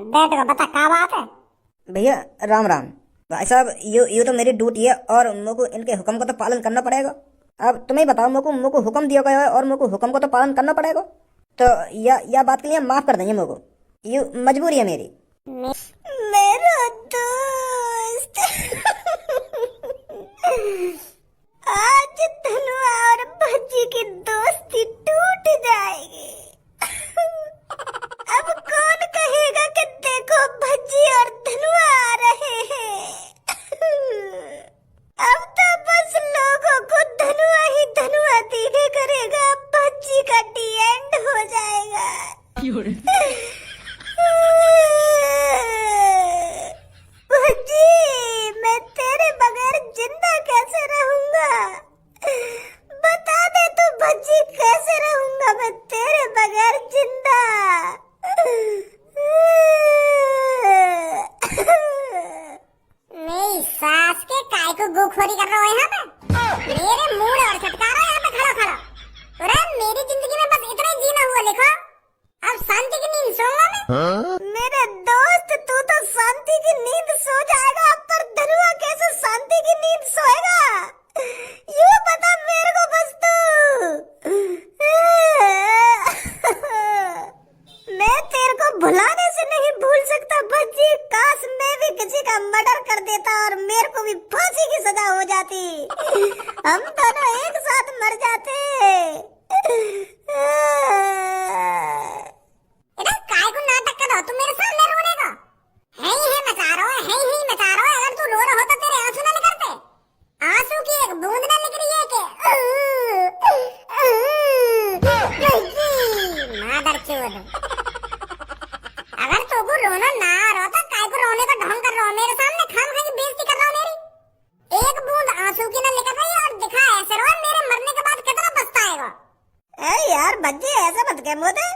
बैठ बता क्या बात है। भैया राम राम। भाई साहब ये तो मेरी ड्यूटी है और मुझको इनके हुक्म का तो पालन करना पड़ेगा। अब तुम्हें ही बताओ, मुझको हुक्म दिया गया है और मुझको हुक्म को तो पालन करना पड़ेगा। तो या बात के लिए माफ कर देंगे मुझको, ये मजबूरी है मेरी। मेरा दोस्त आज धनु और भज्जी की दोस्ती टूट जाएगी। अब कौन कहेगा कि देखो भज्जी और धनु आ रहे हैं। अब तो बस लोगों को धनुआ ही धनुआ दिखे करेगा, भज्जी का डी एंड हो जाएगा। भज्जी मैं तेरे बगैर जिंदा कैसे रहूंगा, बता दे तू भज्जी, कैसे रहूंगा मैं तेरे बगैर जिंदा। मेरी सास के काय को गोखोरी कर रहा हो यहाँ पे, मेरे मूड और छटका रहा है यहाँ पे खड़ा खड़ा। अरे मेरी जिंदगी में बस इतना ही जीना हुआ लिखो, अब शांति की नींद सोऊंगा मैं। मेरे दोस्त तू तो शांति की नींद सो जाएगा, पर धनुआ कैसे शांति की नींद सोएगा, यूं बता मेरे को बस तू। मैं तेरे को भुलाने से नहीं भूल सकता भज्जी, काश मैं भी किसी का मर्डर कर देता और मेरे को भी फांसी की सजा हो जाती, हम दोनों एक साथ मर जाते। काय को नाटक कर रहा तू मेरे सामने रोने का? है ही मचा रहा है, है ही मचा रहा है। अगर तू रो रहा होता तेरे आंसू ना निकलते, आंसू की एक बूंद ना निकली है के। मादर चोद, अगर तू को रोना ना आ रहा तो काय को रोने का ढोंग कर रहा हो मेरे सामने, खाम खा की बेइज्जती कर रहा हो मेरी। एक बूंद आंसू की ना निकल रही और दिखा ऐसे रो, मेरे मरने के बाद कितना पछताएगा। ए यार बच्चे ऐसा मत कह मोदे,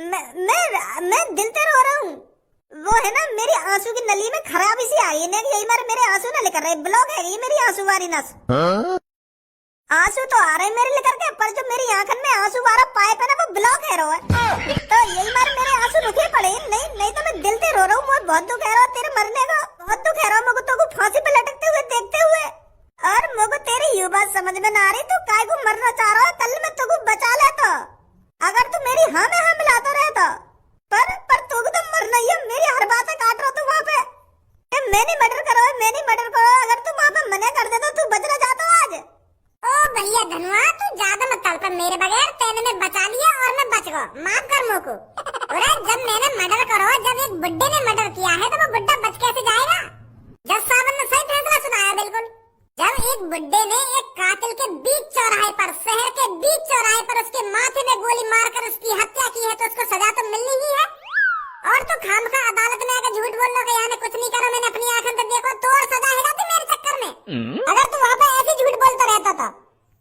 मैं दिल से रो रहा हूँ। वो है ना मेरी आंसू की नली में खराबी सी आई है, यही मारे मेरे आंसू ना निकल रहे, ब्लॉक है ये मेरी आंसू वाली नस। आंसू तो आ रहे मेरे लेकर के, पर जो मेरी आंखन में आंसू वाला पाइप है ना वो ब्लॉक है रो है। तो यही मारे मेरे आंसू रुके पड़े, नहीं तो मैं दिल से रो रहा हूँ। मुझे बहुत दुख है रहा तेरे मरने का, बहुत दुख है रहा मुझको तो फांसी पे लटकते हुए देखते हुए। और मुझको तेरी ये बात समझ में ना आ रही, तू काय को मरना चाह रहा है, कल मैं तुझको बचा लेता अगर तू मेरी हाँ में हाँ मिलाता रहता। पर तू तो मरना ही है, मेरी हर बात काट रहा तू वहाँ पे। मैं नहीं मर्डर करो, मैं नहीं मर्डर करो, अगर तू वहाँ पे मना कर देता तू बच ना जाता आज। ओ भैया धनुआ तू ज्यादा मत तड़प, मेरे बगैर तेने में बचा लिया और मैं बच गया, माफ कर मोको। अरे जब मैंने मर्डर करो, जब एक बुड्ढे ने मर्डर किया है तो वो बुड्ढा बच कैसे जाएगा? जज साहब ने सही फैसला सुनाया बिल्कुल। जब एक बुड्ढे ने एक कातिल के बीच चौराहे पर, शहर के बीच चौराहे पर उसके माथे में गोली मारकर उसकी हत्या की है, तो उसको सजा तो मिलनी ही है। और तो खामखा अदालत में आकर झूठ बोल लो कि यहाँ कुछ नहीं करो, मैंने अपनी आंखों से देखो, तो और सजा है जाती मेरे चक्कर में। अगर तू वहाँ पे ऐसे झूठ बोलता रहता था,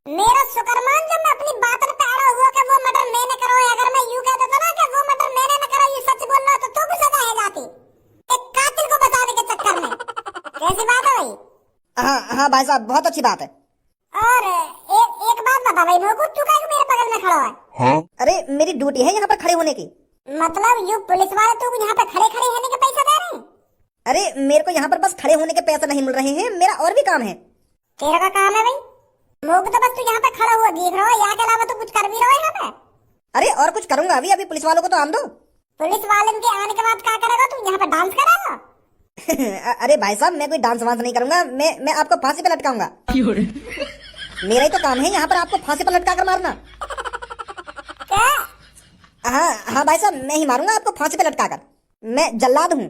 मेरा शुक्रमान जब मैं अपनी बात पे अड़ा हुआ कि वो मर्डर मैंने करो, अगर मैं यूं कह देता ना कि वो मर्डर मैंने न करा, ये सच बोल रहा तो भी सजा है जाती, एक कातिल को बचाने के चक्कर में। कैसी बात है भाई? हाँ भाई साहब बहुत अच्छी बात है। और एक बात बता भाई मेरे को, तू क्या मेरे बगल में खड़ा है? हाँ? अरे मेरी ड्यूटी है यहाँ पर खड़े होने की। मतलब यू पुलिस वाले तू यहाँ पे खड़े खड़े होने के पैसे दे रहे हैं? अरे मेरे को यहाँ पर बस खड़े होने के पैसे नहीं मिल रहे हैं, मेरा और भी काम है। तेरा का काम है भाई? लोग तो बस तू यहाँ पे खड़ा हुआ दिख रहा है, यहाँ के अलावा तो कुछ कर भी रहा है यहाँ पे? अरे और कुछ करूंगा अभी पुलिस वालों को तो आन दो। पुलिस वाले के आने के बाद क्या करेगा तू? यहाँ पे डांस करेगा? अरे भाई साहब मैं कोई डांस वांस नहीं करूंगा, मैं आपको फांसी पे लटकाऊंगा। मेरा ही तो काम है यहाँ पर आपको फांसी पे लटका कर मारना। क्या? हाँ भाई साहब मैं ही मारूंगा आपको फांसी पे लटका कर, मैं जल्लाद हूँ।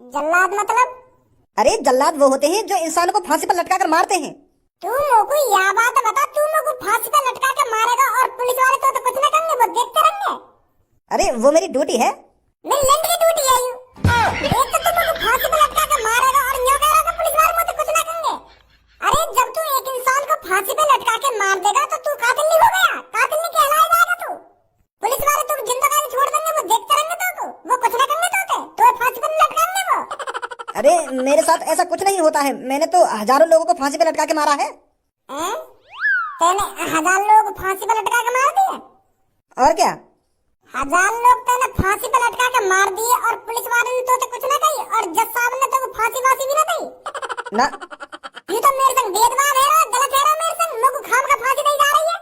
जल्लाद मतलब? अरे जल्लाद वो होते हैं जो इंसान को फांसी पे लटका कर मारते हैं। तू मोको यह बात बता, तू मोको फांसी पे लटका कर मारेगा और पुलिस वाले तो कुछ न करेंगे, वो देखते रहेंगे। अरे वो मेरी ड्यूटी है। मेरी लंड की ड्यूटी है यू। एक तो तुम मोको फांसी पे लटका कर मारेगा और न्यों कहेगा पुलिस वाले मुझे कुछ न करेंगे। अरे जब तू एक इंसान को फांसी पे लटका के मार देगा तो तू कातिल नहीं हो गया, कातिल नहीं कहलाया जाएगा तू। पुलिस वाले तुम जिंदा छोड़ देंगे, वो देखते रहेंगे तो वो कुछ न करेंगे तो फांसी पे लटकाएंगे वो। अरे मेरे साथ ऐसा कुछ नहीं होता है, मैंने तो हजारों लोगों को फांसी पे लटका के मारा है। तेने 1000 लोग फांसी पे लटका के मार दिए? और क्या? 1000 लोग तेने फांसी पे लटका के मार दिए और पुलिस वाले ने तो ना ये तो मेरे संग भेदभाव है रो, गलत है रो मेरे संग, मुझको खाम का फांसी दी जा रही है।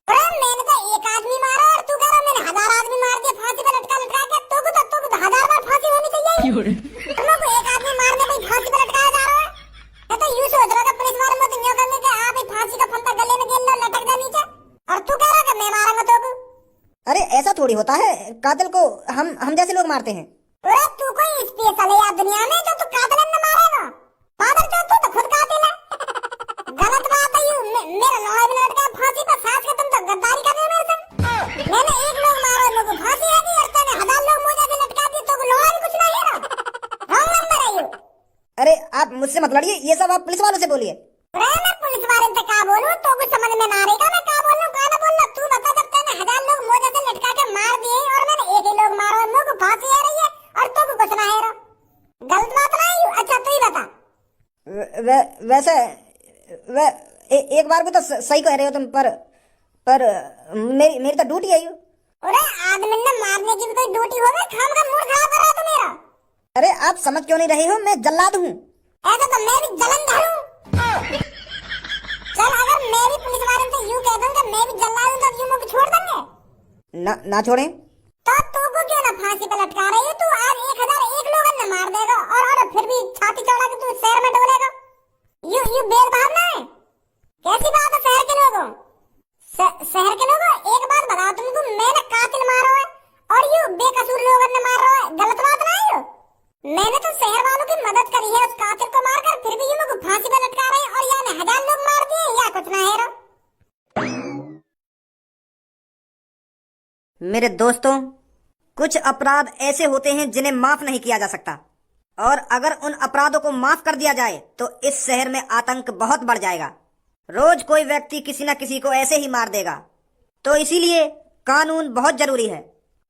अरे मैंने तो एक आदमी मारा और तू कह रहा मैंने 1000 आदमी मार दिए फांसी पे लटका लटका के। तुमको तो 1000 बार फांसी होनी चाहिए। तुमको एक आदमी मारने पे फांसी पे लटकाया जा रहा है। मैं तो यूं सोच रहा था पुलिस वाले मत न्यों करने के आप ही फांसी का फंदा गले में गेल लो लटक जा नीचे, और तू कह रहा कि मैं मारूंगा तुमको। अरे ऐसा थोड़ी होता है, कातिल को हम जैसे लोग मारते हैं। अरे तू कोई स्पेशल है यार दुनिया में जो तू कातिल न मारेगा? फादर जो तू तो खुद कातिल है। गलत बात है यू, मेरा लॉय भी लटका फांसी पे, सास के तुम तो गद्दारी कर रहे हो मेरे संग। मैंने एक लोग मारा मुझको फांसी है कि और तूने 1000 लोग मुझे भी लटका दिए, तो लॉय भी कुछ नहीं है ना। रॉन्ग नंबर है यू। अरे आप मुझसे मत लड़िए, ये सब आप पुलिस वालों से बोलिए। अरे मैं पुलिस वाले से क्या बोलूं, तो कुछ समझ में ना आएगा मैं क्या बोलूं क्या ना बोलूं। तू बता, जब तूने 1000 लोग मुझे से लटका के मार दिए और मैंने एक ही लोग मारा और मुझको फांसी आ रही है और तू कुछ ना है रो, गलत बात ना है। अच्छा तू ही बता। वैसे एक बार को तो सही कह रहे हो तुम, पर मेरी तो ड्यूटी है यू। अरे आदमी ने मारने की भी कोई ड्यूटी होगी? खाम का मूड खराब कर रहा है तू मेरा। अरे आप समझ क्यों नहीं रहे हो, मैं जल्लाद हूँ। ऐसा तो मैं भी जलंधर हूँ। चल अगर मैं भी पुलिस वाले से यूं कह दूंगा मैं भी जल्लाद हूँ, तो यूं मुझे छोड़ देंगे? ना छोड़ें तो तू को क्यों ना फांसी पे लटका रही है? तू आज 1001 लोगों ने मार देगा और फिर भी छाती चौड़ा के तू शहर में डोलेगा। यू भेदभाव ना है, कैसी बात है शहर के लोगों? शहर के लोगों एक बात बताओ तुमको, मैंने कातिल मारा है और यू बेकसूर लोगों ने मार रहा है, गलत बात ना है? मैंने तो शहर वालों की मदद करी है उस कातिल को मारकर, फिर भी ये मुझको फांसी पे लटका रहे हैं और यानी 1000 लोग मार दिए या कुछ ना है रो। मेरे दोस्तों, कुछ अपराध ऐसे होते हैं जिन्हें माफ नहीं किया जा सकता, और अगर उन अपराधों को माफ कर दिया जाए तो इस शहर में आतंक बहुत बढ़ जाएगा। रोज कोई व्यक्ति किसी न किसी को ऐसे ही मार देगा। तो इसीलिए कानून बहुत जरूरी है,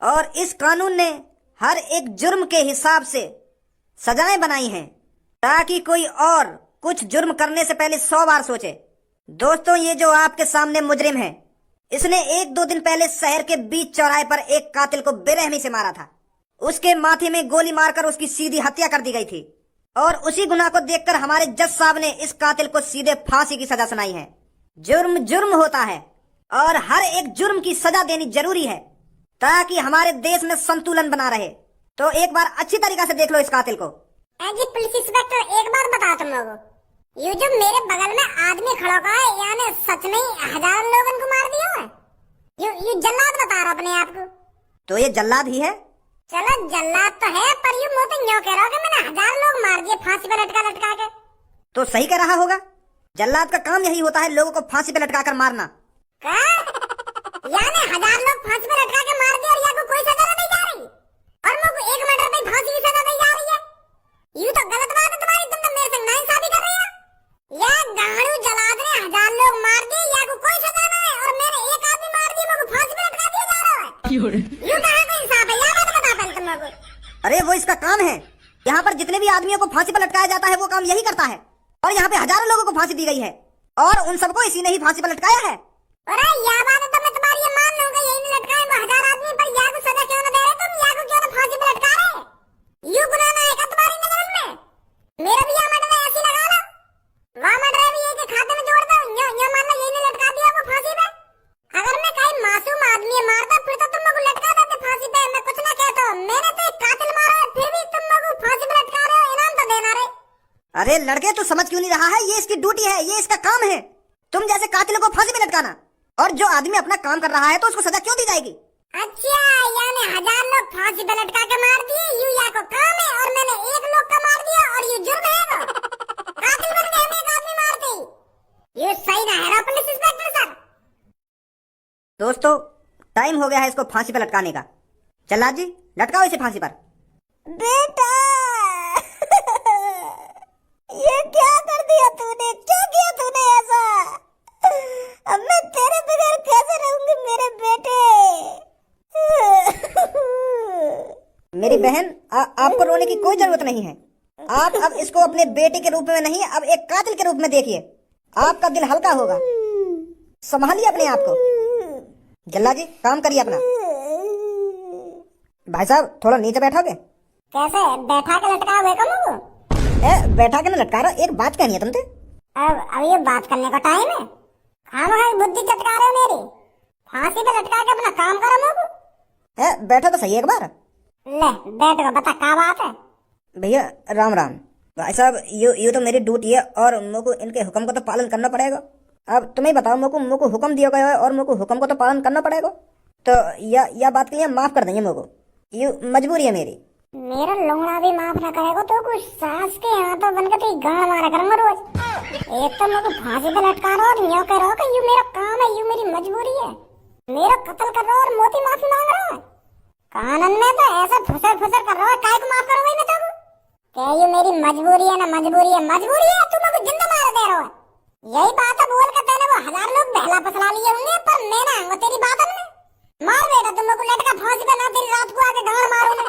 और इस कानून ने हर एक जुर्म के हिसाब से सजाएं बनाई हैं, ताकि कोई और कुछ जुर्म करने से पहले 100 बार सोचे। दोस्तों, ये जो आपके सामने मुजरिम है, इसने 1-2 दिन पहले शहर के बीच चौराहे पर एक कातिल को बेरहमी से मारा था। उसके माथे में गोली मारकर उसकी सीधी हत्या कर दी गई थी, और उसी गुनाह को देखकर हमारे जज साहब ने इस कातिल को सीधे फांसी की सजा सुनाई है। जुर्म जुर्म होता है और हर एक जुर्म की सजा देनी जरूरी है, ताकि हमारे देश में संतुलन बना रहे। तो एक बार अच्छी तरीके से देख लो इस कातिल को। जी पुलिस इंस्पेक्टर, एक बात बताओ तुम लोगों, ये जो मेरे बगल में आदमी खड़ा का है, यानी सच में 1000 लोगों को मार दिया है? ये जल्लाद बता रहा अपने आप को? तो ये जल्लाद ही है। चलो जल्लाद तो है, पर यू मुझे न्यों कह रहा हो कि मैंने 1000 लोग मार दिए फांसी पे लटका लटका के? तो सही कह रहा होगा, जल्लाद का काम यही होता है, लोगों को फांसी पे लटका कर मारना। क्या? यानी 1000 लोग फांसी पे लटका के मार दिए और या को कोई सजा नहीं जा रही, और मुझको 1 मर्डर पे फांसी की सजा दी जा रही है? यू तो गलत बात है तुम्हारी, तुम तो मेरे संग नाइंसाफी कर रहे हो। या गाड़ू जल्लाद ने 1000 लोग मार दिए, या को कोई सजा ना है, और मैंने एक आदमी मार दिया, मुझको फांसी पे लटका दिया जा रहा है। यू कहाँ का इंसाफ है? या बात बता पहले तुम लोगों। अरे वो इसका काम है, यहाँ पर जितने भी आदमियों को फांसी पर लटकाया जाता है वो काम यही करता है, और यहाँ पे हजारों लोगों को फांसी दी गई है, और उन सबको इसी ने ही फांसी पर लटकाया है। अरे या बात है तो मैं तुम्हारी ये मान लूंगा, यही नहीं लटकाए वो 1000 आदमी, पर या को सजा क्यों ना दे रहे तुम? या को क्यों ना फांसी पे लटका रहे? यू गुनाह ना है क्या तुम्हारी नजर में? मेरा भी यहाँ मर्डर ऐसी लगा लो, वहाँ मर्डर भी यही के खाते में जोड़ दो, यो मान लो यही ने लटका दिया वो फांसी पे। अगर मैं कहीं मासूम आदमी मारता फिर तो तुम लोग लटका देते फांसी पे, मैं कुछ ना कहता। मैंने तो एक कातिल मारा है, फिर भी तुम लोग फांसी पे लटका रहे हो, इनाम तो देना रे। अरे लड़के, तू समझ क्यों नहीं रहा है? ये इसकी ड्यूटी है, ये इसका काम है, तुम जैसे कातिलों को फांसी पे लटकाना। और जो आदमी अपना काम कर रहा है तो उसको सजा क्यों दी जाएगी? अच्छा, यानी 1000 लोग फांसी पे लटका के मार दिए, यू या को काम है, और मैंने 1 लोग का मार दिया, और ये जुर्म है वो? कातिल बन गए हम एक आदमी मारते ही। ये सही ना है पुलिस इंस्पेक्टर सर। दोस्तों, टाइम हो गया है इसको फांसी पर लटकाने का। जल्लाद जी, लटकाओ इसे फांसी पर। बेटा ये क्या कर दिया तूने? क्या किया तूने ऐसा? अब मैं तेरे बगैर कैसे रहूंगी मेरे बेटे? मेरी बहन, आपको रोने की कोई जरूरत नहीं है। आप अब इसको अपने बेटे के रूप में नहीं, अब एक कातिल के रूप में देखिए, आपका दिल हल्का होगा। संभालिए अपने आप को। जल्लाद जी, काम करिए अपना। भाई साहब, थोड़ा नीचे बैठोगे? कैसे बैठा के लटका हुए कम? बैठा के ना लटका रहा, एक बात कहनी है तुमसे। अब ये बात करने का टाइम है? खामखा बुद्धि चटका रहे हो मेरी। फांसी पे लटका के अपना काम करो मोकू। बैठो तो सही एक बार। ले बैठ गो, बता क्या बात है? भैया राम राम। भाई साहब ये तो मेरी ड्यूटी है और मुझको इनके हुक्म का तो पालन करना पड़ेगा। अब तुम्हें बताओ, मुझको हुक्म दिया गया है और मुझको हुक्म का तो पालन करना पड़ेगा। तो यह बात के लिए माफ कर देंगे मुझको, ये मजबूरी है मेरी। मेरा लोंगड़ा भी माफ ना करेगा तो कुछ सास के हाथों बनकर तो गांड मारा करूंगा रोज। एक तो मुझको फांसी पे लटका रहा और यूं कह रहा कि यू मेरा काम है, यू मेरी मजबूरी है। मेरा कत्ल कर रहा और मोती माफी मांग रहा है। कानून में तो ऐसा फुसर फुसर कर रहा है, काय को माफ करूंगा मैं तो? क्या ये मेरी मजबूरी है ना? मजबूरी है, मजबूरी है। तुम मुझको जिंदा मार दे रहे हो। यही बात है बोल कर तेने वो 1000 लोग बहला फसला लिए होंगे, पर मैं ना आऊंगा तेरी बात में। मार बेटा, तुम लोग को लटका फांसी पे, ना तेरी रात को आके गांड मारूंगा।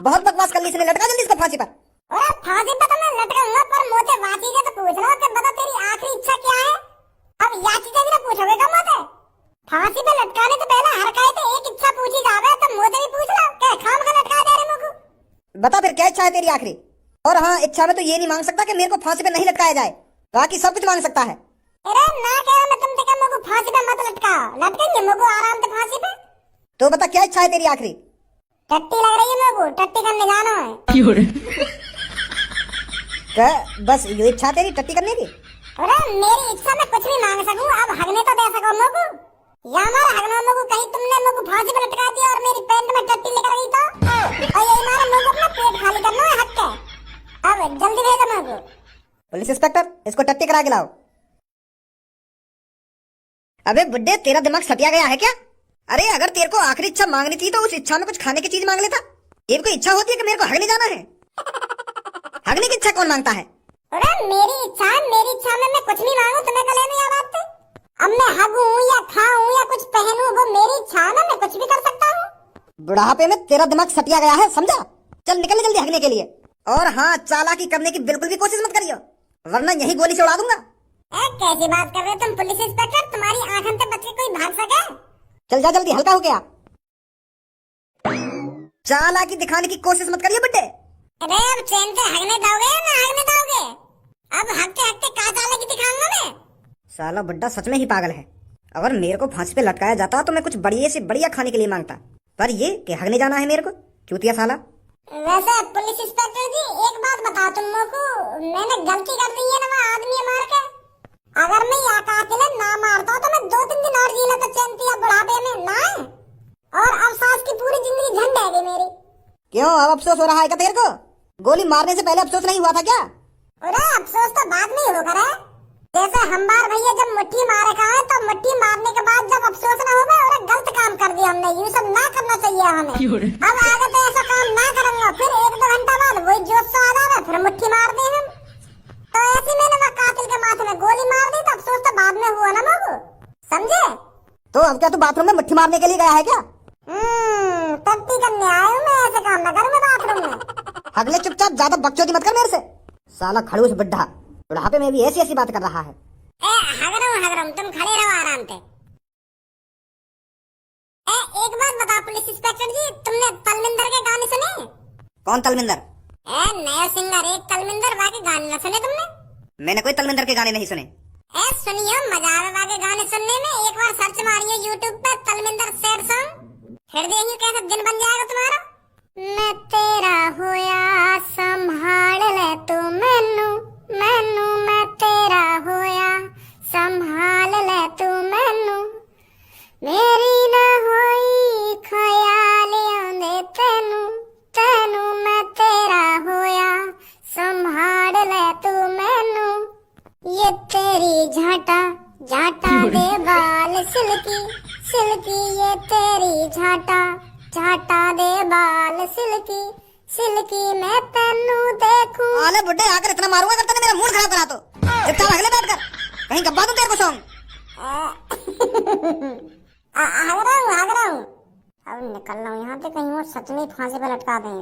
बहुत बकवास कर ली इसने, लटका जल्दी इसको फांसी पर। अरे फांसी पे तो मैं लटकाऊंगा, पर मोते वाची के तो पूछ लो कि बता तेरी आखिरी इच्छा क्या है? अब याची से भी ना पूछोगे क्या मोते? फांसी पे लटकाने से पहले हर काहे तो एक इच्छा पूछी जावे, तो मोते भी पूछ लो क्या खाम का लटका दे रहे मुझको। बता फिर क्या इच्छा है तेरी आखिरी? और हाँ, इच्छा में तो ये नहीं मांग सकता कि मेरे को फांसी पे नहीं लटकाया जाए, बाकी सब कुछ मांग सकता है। अरे ना कह रहा मैं तुमसे कि मुझको फांसी पे मत लटकाओ, लटकेंगे मुझको आराम से फांसी पे। तो बता क्या इच्छा है तेरी आखिरी? टट्टी लग रही है मुझको, टट्टी करने जाना है। क्या बस ये इच्छा तेरी टट्टी करने की? अरे मेरी इच्छा में कुछ भी मांग सकूं, अब हगने तो दे सको मुझको। या मारा हगना मुझको, कहीं तुमने मुझको फांसी पे लटका दिया और मेरी पैंट में टट्टी लेकर गई तो? और यही मारा मुझको अपना पेट खाली करना है हक के। अब जल्दी भेजो मुझको। पुलिस इंस्पेक्टर, इसको टट्टी करा के लाओ। अबे बुड्ढे, तेरा दिमाग सटिया गया है क्या? अरे अगर तेरे को आखिरी इच्छा मांगनी थी तो उस इच्छा में कुछ खाने की चीज मांग लेता। ये कोई इच्छा होती है कि मेरे को हगने जाना है? हगने की इच्छा कौन मांगता है? अरे मेरी इच्छा है, मेरी इच्छा में मैं कुछ भी मांगू तुम्हें गले में या बात पे? अब मैं हगूं या खाऊं या कुछ पहनूं, वो मेरी इच्छा है ना, मैं कुछ भी कर सकता हूँ। बुढ़ापे में तेरा दिमाग सटिया गया है, समझा? चल निकल जल्दी हगने के लिए। और हाँ, चालाकी करने की बिल्कुल भी कोशिश मत करियो, वरना यही गोली से उड़ा दूंगा। कैसी बात कर रहे हो तुम पुलिस इंस्पेक्टर? तुम्हारी आंखों से बच के कोई भाग सके? चल जा जल्दी, हल्का हो गया। चालाकी दिखाने की कोशिश मत करिए बुड्ढे। अरे अब चैन से हगने दोगे या ना हगने दोगे? अब हगते हगते कहाँ चालाकी दिखाऊंगा मैं? साला बुड्ढा सच में ही पागल है। अगर मेरे को फांसी पे लटकाया जाता तो मैं कुछ बढ़िया से बढ़िया खाने के लिए मांगता, पर ये कि हगने जाना है मेरे को, चूतिया साला। वैसे पुलिस इंस्पेक्टर जी एक बात बताओ तुम लोग को, मैंने गलती कर दी है ना वो आदमी मार के। अगर मैं या कातिल ना मारता तो मैं 2-3 दिन और जी लेता चैनती, अब बुढ़ापे में ना है। और अफसोस की पूरी जिंदगी झंड है मेरी। क्यों अब अफसोस हो रहा है क्या तेरे को? गोली मारने से पहले अफसोस नहीं हुआ था क्या? अरे अफसोस तो बाद में ही होकर है। जैसे हमार भैया जब मुट्ठी मारे का है तो मुट्ठी मारने के बाद जब अफसोस ना हो और गलत काम कर दिया हमने, ये सब ना करना चाहिए हमें। अब आगे तो ऐसा काम ना करूंगा, फिर 1-2 घंटा बाद वही जोश से आ जाए फिर मुट्ठी मार दे हम। तो ऐसे मैंने वो कातिल के माथे में गोली मार दी, तो अफसोस तो बाद में हुआ ना मुझको, समझे? तो अब क्या तू बाथरूम में मुट्ठी मारने के लिए गया है क्या? टट्टी करने आया हूँ मैं, ऐसे काम ना करूँ मैं बाथरूम में। अगले चुपचाप ज्यादा बकचोदी मत कर मेरे से। साला खड़ूस बुड्ढा बुढ़ापे में भी ऐसी ऐसी बात कर रहा है। हग रहा हूँ, तुम खड़े रहो आराम से। एक बात बताओ पुलिस इंस्पेक्टर जी, तुमने तलविंदर के गाने सुने? कौन तलविंदर? नया सिंगर एक तलविंदर, वाके गाने न सुने तुमने? मैंने कोई तलविंदर के गाने नहीं सुने। सुनियो, मजा आवे वाके गाने सुनने में। एक बार सर्च मारियो यूट्यूब पे तलविंदर सैड सॉन्ग, फिर देखियो कैसा दिन बन जाएगा तुम्हारा। मैं तेरा होया संभाल ले तू मैनू, मैनू मैं तेरा होया संभाल ले तू मैनू, मेरी ना होई ख्याल आंदे तेनू, तेनू मैं तेरा होया संभाल ले तू मैनू, ये तेरी झाटा झाटा दे बाल सिल्की, सिल्की ये तेरी झाटा झाटा दे बाल सिल्की, सिल्की मैं तेनू देखूं। अरे बुड्ढे आकर इतना मारूंगा करता ना, मेरा मूड खराब करा तो। चुपचाप अगले बैठ कर, कहीं गब्बा दूं तेरे को सॉन्ग। हग रहा हूँ। अब निकल रहा हूँ यहाँ से, कहीं वो सच में फांसी पे लटका दें।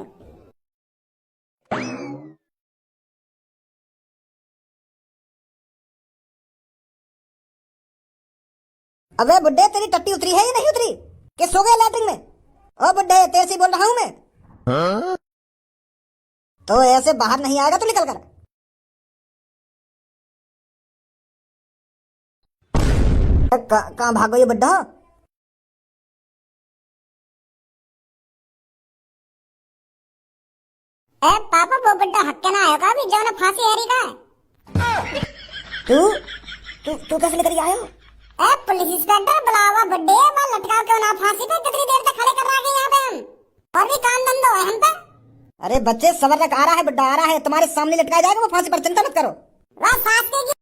अबे बुड्ढे, तेरी टट्टी उतरी है या नहीं उतरी? कि सो गया लैट्रिन में? ओ बुड्ढे, तेरे से बोल रहा हूँ मैं। तो ऐसे बाहर नहीं आएगा तो निकल कर। कहाँ भागो ये बुड्ढा? ए पापा वो बुड्ढा हक्के ना आयो का भी जो ना फांसी हेरी का है। तू तू कैसे लेकर आयो? ए पुलिस इंस्पेक्टर बुलावा बुड्ढे मैं लटका के ना फांसी पे कितनी देर तक खड़े कर रखे यहाँ पे हम, और भी काम धंधो है हम पे। अरे बच्चे सबर तक आ रहा है, बुड्ढा आ रहा है, तुम्हारे सामने लटकाया जाएगा वो फांसी पर, चिंता मत करो। वह फांसी की